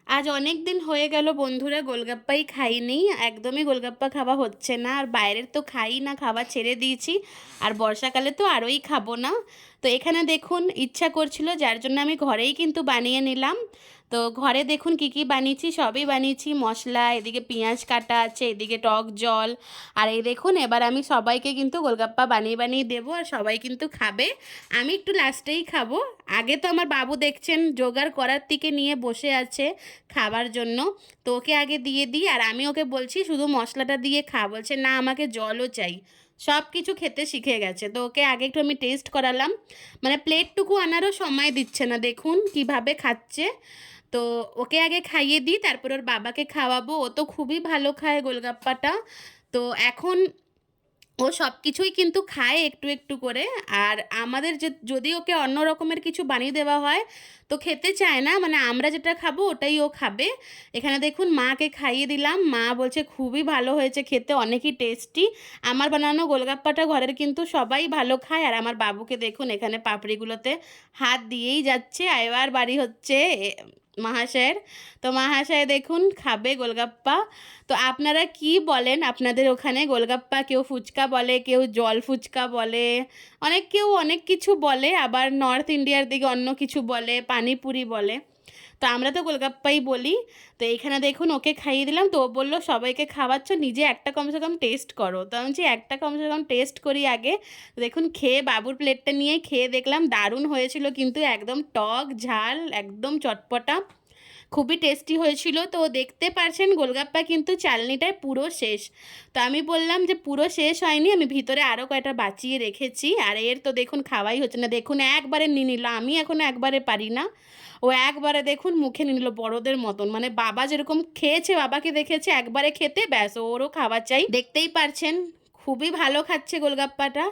আজ অনেক দিন হয়ে গেল বন্ধুরা, গোলগাপ্পাই খাইনি। একদমই গোলগাপ্পা খাওয়া হচ্ছে না, আর বাইরের তো খাই না, খাওয়া ছেড়ে দিয়েছি। আর বর্ষাকালে তো আরোই খাবো না। তো এখানে দেখুন ইচ্ছা করছিল, যার জন্য আমি ঘরেই কিন্তু বানিয়ে নিলাম। তো ঘরে দেখুন কি কি বানিয়েছি, সবই বানিয়েছি। মশলা, এদিকে পেঁয়াজ কাটা আছে, এদিকে টক জল। আর এই দেখুন, এবার আমি সবাইকে কিন্তু গোলগাপ্পা বানিয়ে বানিয়ে দেবো, আর সবাই কিন্তু খাবে। আমি একটু লাস্টেই খাবো। আগে তো আমার বাবু দেখছেন জোগাড় করার থেকে নিয়ে বসে আছে খাবার জন্য। তো ওকে আগে দিয়ে দিই, আর আমি ওকে বলছি শুধু মশলাটা দিয়ে খা, বলছে না আমাকে জলও চাই। সব কিছু খেতে শিখে গেছে। তো ওকে আগে একটু আমি টেস্ট করালাম, মানে প্লেটটুকু আনারও সময় দিচ্ছে না, দেখুন কিভাবে খাচ্ছে। তো ওকে আগে খাইয়ে দিই, তারপর ওর বাবাকে খাওয়াবো। ও তো খুবই ভালো খায় গোলগাপ্পাটা। তো এখন ও সব কিছুই কিন্তু খায় একটু একটু করে। আর আমাদের যে যদি ওকে অন্য রকমের কিছু বানিয়ে দেওয়া হয় তো খেতে চায় না, মানে আমরা যেটা খাবো ওটাই ও খাবে। এখানে দেখুন মাকে খাইয়ে দিলাম, মা বলছে খুবই ভালো হয়েছে খেতে, অনেকই টেস্টি। আমার বানানো গোলগাপ্পাটা ঘরের কিন্তু সবাই ভালো খায়। আর আমার বাবুকে দেখুন এখানে পাপড়িগুলোতে হাত দিয়েই যাচ্ছে, এবার বাড়ি হচ্ছে মহাশয়ের। তো মহাশয় দেখুন খাবে গোলগাপ্পা। তো আপনারা কি বলেন, আপনাদের ওখানে গোলগাপ্পা কেউ ফুচকা বলে, কেউ জল ফুচকা বলে, কেউ অনেক কিছু বলে, আবার নর্থ ইন্ডিয়ার দিকে অন্য কিছু বলে, পানিপুরি বলে। তো আমরা তো গোলগাপ্পাই বলি। তো এইখানে দেখুন ওকে খাইয়ে দিলাম। তো ও বললো সবাইকে খাওয়াচ্ছ, নিজে একটা কমসে কম টেস্ট করো। তো আমি বলছি একটা কমসে কম টেস্ট করি আগে। দেখুন খেয়ে বাবুর প্লেটটা নিয়ে খেয়ে দেখলাম দারুণ হয়েছিল, কিন্তু একদম টক ঝাল, একদম চটপটা, খুবই টেস্টি হয়েছিল। তো দেখতে পারছেন গোলগাপ্পা কিন্তু চালনিটায় পুরো শেষ। তো আমি বললাম যে পুরো শেষ হয়নি, আমি ভিতরে আরও কয়টা বাঁচিয়ে রেখেছি। আর এর তো দেখুন খাওয়াই হচ্ছে না, দেখুন একবারে নিয়ে নিল, আমি এখনও একবারে পারি না। ও একবারে দেখুন মুখে নিয়ে নিল বড়দের মতন, মানে বাবা যেরকম খেয়েছে, বাবাকে দেখেছে একবারে খেতে, ব্যাস ওরও খাওয়া চাই। দেখতেই পারছেন খুবই ভালো খাচ্ছে গোলগাপ্পাটা।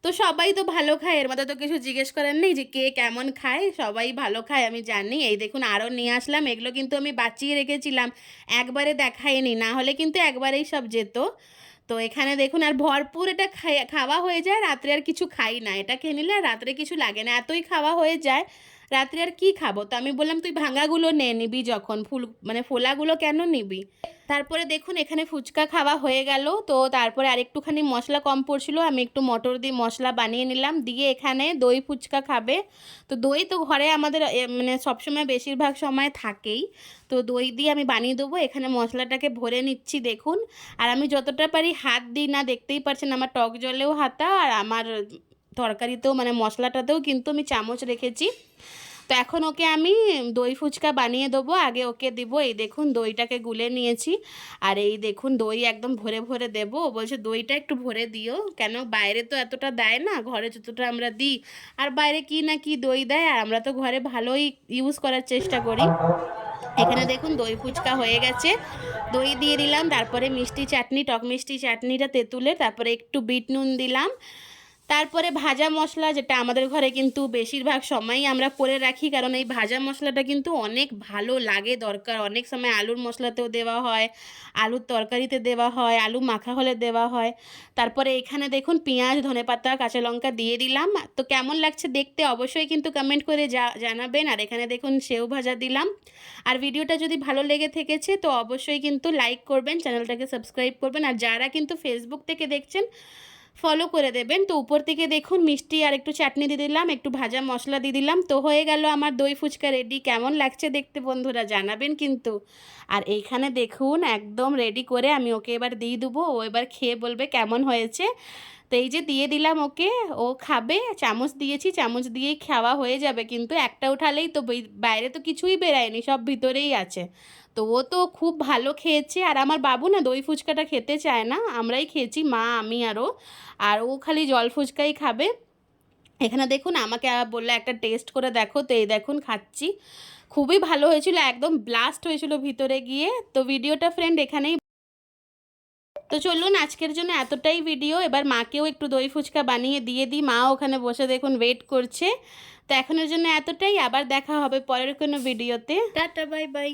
তো সবাই তো ভালো খায়, এর মধ্যে তো কিছু জিজ্ঞেস করার নেই যে কে কেমন খায়, সবাই ভালো খায় আমি জানি। এই দেখুন আরও নিয়ে আসলাম, এগুলো কিন্তু আমি বাঁচিয়ে রেখেছিলাম, একবারে দেখাইনি, না হলে কিন্তু একবারেই সব যেত। তো এখানে দেখুন আর ভরপুর এটা খাওয়া হয়ে যায়, রাত্রে আর কিছু খাই না, এটা খেয়ে নিলে আর রাত্রে কিছু লাগে না, এতই খাওয়া হয়ে যায়। রাত্রে আর কি খাবো? তো আমি বললাম তুই ভাঙাগুলো নিবি যখন, মানে ফোলাগুলো কেন নিবি? তারপরে দেখুন এখানে ফুচকা খাওয়া হয়ে গেল। তো তারপরে আরেকটুখানি মশলা কম পড়ছিল, আমি একটু মটর দিয়ে মশলা বানিয়ে নিলাম, দিয়ে এখানে দই ফুচকা খাবে। তো দই তো ঘরে আমাদের মানে সবসময় বেশিরভাগ সময় থাকেই। তো দই দিয়ে আমি বানিয়ে দেবো। এখানে মশলাটাকে ভরে নিচ্ছি দেখুন। আর আমি যতটা পারি হাত দিই না, দেখতেই পারছেন আমার টক জলেও হাতা, আর আমার তরকারিতেও মানে মশলাটাতেও কিন্তু আমি চামচ রেখেছি। তো এখন ওকে আমি দই ফুচকা বানিয়ে দেবো, আগে ওকে দিব। এই দেখুন দইটাকে গুলে নিয়েছি, আর এই দেখুন দই একদম ভরে ভরে দেবো। ও বলছে দইটা একটু ভরে দিও, কেন বাইরে তো এতটা দেয় না, ঘরে যতটা আমরা দিই, আর বাইরে কি না কি দই দেয়, আর আমরা তো ঘরে ভালোই ইউজ করার চেষ্টা করি। এখানে দেখুন দই ফুচকা হয়ে গেছে, দই দিয়ে দিলাম, তারপরে মিষ্টি চাটনি, টক মিষ্টি চাটনিটা তেঁতুলের, তারপরে একটু বিট নুন দিলাম, তারপরে ভাজা মশলা, যেটা আমাদের ঘরে কিন্তু বেশিরভাগ সময়ই আমরা করে রাখি, কারণ এই ভাজা মশলাটা কিন্তু অনেক ভালো লাগে, দরকার। অনেক সময় আলুর মশলাতেও দেওয়া হয়, আলুর তরকারিতে দেওয়া হয়, আলু মাখা হলে দেওয়া হয়। তারপরে এখানে দেখুন পেঁয়াজ, ধনেপাতা, কাঁচা লঙ্কা দিয়ে দিলাম। তো কেমন লাগছে দেখতে অবশ্যই কিন্তু কমেন্ট করে জানাবেন। আর এখানে দেখুন সেও ভাজা দিলাম। আর ভিডিওটা যদি ভালো লেগে থেকেছে তো অবশ্যই কিন্তু লাইক করবেন, চ্যানেলটাকে সাবস্ক্রাইব করবেন, আর যারা কিন্তু ফেসবুক থেকে দেখছেন ফলো করে দেবেন। তো উপর থেকে দেখুন মিষ্টি আর একটু চাটনি দিয়ে দিলাম, একটু ভাজা মশলা দিয়ে দিলাম। তো হয়ে গেল আমার দই ফুচকা রেডি। কেমন লাগছে দেখতে বন্ধুরা জানাবেন কিন্তু। আর এইখানে দেখুন একদম রেডি করে আমি ওকে এবার দিয়ে দেবো, ও এবার খেয়ে বলবে কেমন হয়েছে। তো এই যে দিয়ে দিলাম ওকে, ও খাবে, চামচ দিয়েছি, চামচ দিয়েই খাওয়া হয়ে যাবে, কিন্তু একটা উঠালেই তো বাইরে তো কিছুই বেরায়নি, সব ভিতরেই আছে। তো ও তো খুব ভালো খেয়েছে। আর আমার বাবু না দই ফুচকাটা খেতে চায় না, আমরাই খেয়েছি, মা, আমি, আর ও খালি জল ফুচকাই খাবে। এখানে দেখুন আমাকে বললো একটা টেস্ট করে দেখো। তো এই দেখুন খাচ্ছি, খুবই ভালো হয়েছিল, একদম ব্লাস্ট হয়েছিল ভিতরে গিয়ে। তো ভিডিওটা ফ্রেন্ড এখানেই। তো চলুন আজকের জন্য এতটাই ভিডিও, এবার মাকেও একটু দই ফুচকা বানিয়ে দিয়ে দিই। মা ওখানে বসে দেখুন ওয়েট করছে। তো এখনের জন্য এতটাই, আবার দেখা হবে পরের কোনো ভিডিওতে। Tata, bye bye.